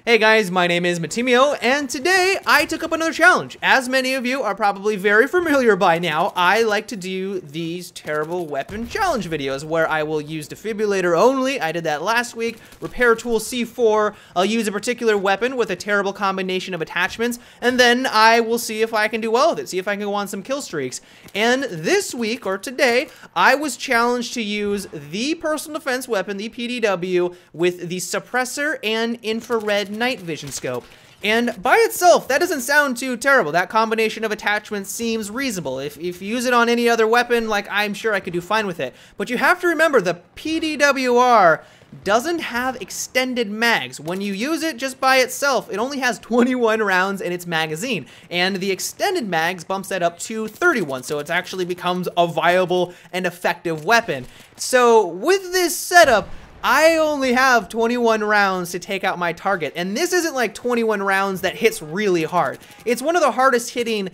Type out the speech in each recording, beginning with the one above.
Hey guys, my name is Matimio, and today I took up another challenge. As many of you are probably very familiar by now, I like to do these terrible weapon challenge videos where I will use defibrillator only. I did that last week. Repair tool C4. I'll use a particular weapon with a terrible combination of attachments, and then I will see if I can do well with it, see if I can go on some kill streaks. And this week, or today, I was challenged to use the personal defense weapon, the PDW, with the suppressor and infrared night vision scope. And by itself, that doesn't sound too terrible. That combination of attachments seems reasonable. If you use it on any other weapon, like, I'm sure I could do fine with it. But you have to remember, the PDW-R doesn't have extended mags. When you use it just by itself, it only has 21 rounds in its magazine, and the extended mags bumps that up to 31, so it actually becomes a viable and effective weapon. So with this setup, I only have 21 rounds to take out my target, and this isn't like 21 rounds that hits really hard. It's one of the hardest hitting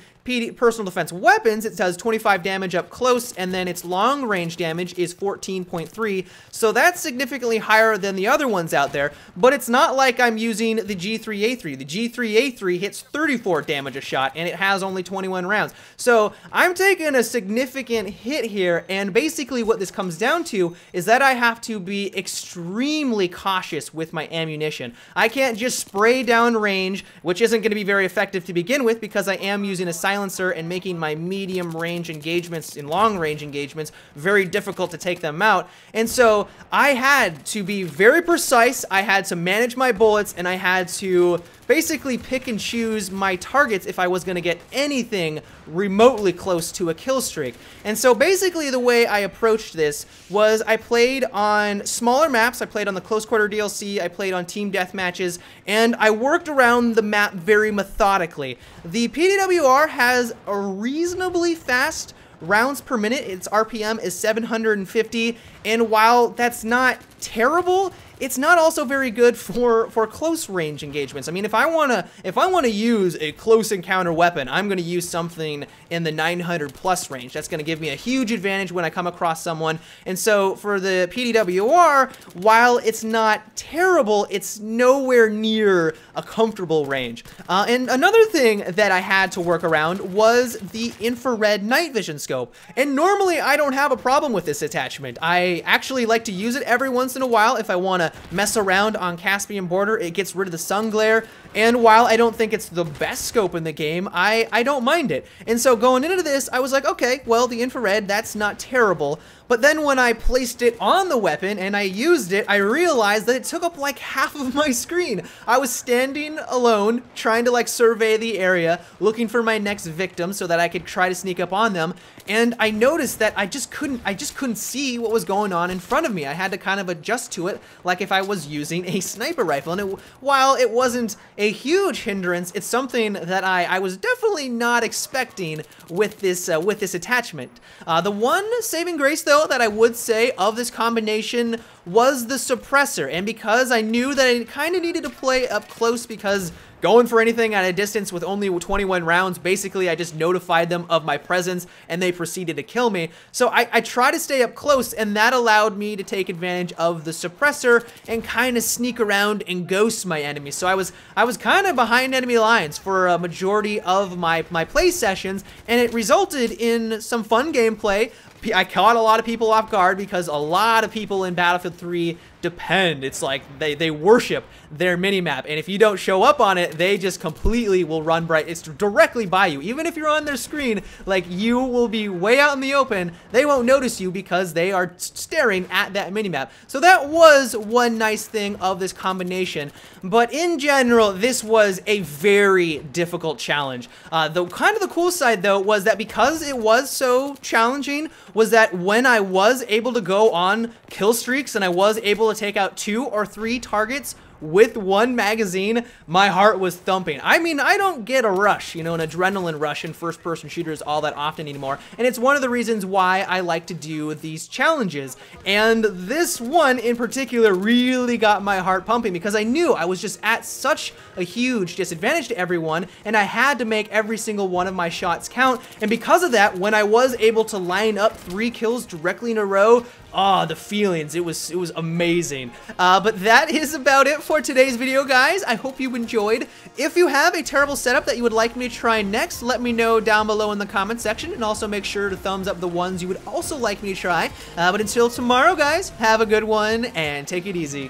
personal defense weapons. It does 25 damage up close, and then its long range damage is 14.3, so that's significantly higher than the other ones out there, but it's not like I'm using the G3A3. The G3A3 hits 34 damage a shot, and it has only 21 rounds. So I'm taking a significant hit here, and basically what this comes down to is that I have to be extremely cautious with my ammunition. I can't just spray down range, which isn't going to be very effective to begin with because I am using a silencer and making my medium range engagements and long range engagements very difficult to take them out. And so I had to be very precise. I had to manage my bullets, and I had to basically pick and choose my targets if I was going to get anything remotely close to a kill streak. And so basically the way I approached this was I played on smaller maps. I played on the close quarter DLC, I played on team deathmatches, and I worked around the map very methodically. The PDW-R has a reasonably fast rounds per minute. Its RPM is 750, and while that's not terrible, it's not also very good for close range engagements. I mean, if I wanna use a close encounter weapon, I'm gonna use something in the 900 plus range. That's gonna give me a huge advantage when I come across someone. And so for the PDW-R, while it's not terrible, it's nowhere near a comfortable range. And another thing that I had to work around was the infrared night vision scope. And normally I don't have a problem with this attachment. I actually like to use it every once in a while if I wanna mess around on Caspian border. It gets rid of the sun glare, and while I don't think it's the best scope in the game, I don't mind it. And so going into this, I was like, okay, well, the infrared, that's not terrible. But then when I placed it on the weapon and I used it, I realized that it took up like half of my screen. I was standing alone, trying to like survey the area, looking for my next victim so that I could try to sneak up on them. And I noticed that I just couldn't see what was going on in front of me. I had to kind of adjust to it like if I was using a sniper rifle. And while it wasn't a huge hindrance, it's something that I was definitely not expecting with this attachment. The one saving grace though that I would say of this combination was the suppressor, and because I knew that I kind of needed to play up close, because going for anything at a distance with only 21 rounds, basically I just notified them of my presence and they proceeded to kill me. So I try to stay up close, and that allowed me to take advantage of the suppressor and kind of sneak around and ghost my enemies. So I was kind of behind enemy lines for a majority of my play sessions, and it resulted in some fun gameplay. I caught a lot of people off guard because a lot of people in Battlefield 3 depend. It's like they worship their minimap, and if you don't show up on it, they just completely will run bright. It's directly by you. Even if you're on their screen, like, you will be way out in the open, they won't notice you because they are staring at that minimap. So that was one nice thing of this combination. But in general, this was a very difficult challenge. The kind of the cool side though was that because it was so challenging, was that when I was able to go on kill streaks and I was able to take out 2 or 3 targets with one magazine, my heart was thumping. I mean, I don't get a rush, you know, an adrenaline rush in first-person shooters all that often anymore, and it's one of the reasons why I like to do these challenges. And this one in particular really got my heart pumping because I knew I was just at such a huge disadvantage to everyone, and I had to make every single one of my shots count. And because of that, when I was able to line up 3 kills directly in a row, Oh, the feelings, it was amazing. But that is about it for today's video, guys. I hope you enjoyed. If you have a terrible setup that you would like me to try next, let me know down below in the comment section, and also make sure to thumbs up the ones you would also like me to try. But until tomorrow, guys, have a good one, and take it easy.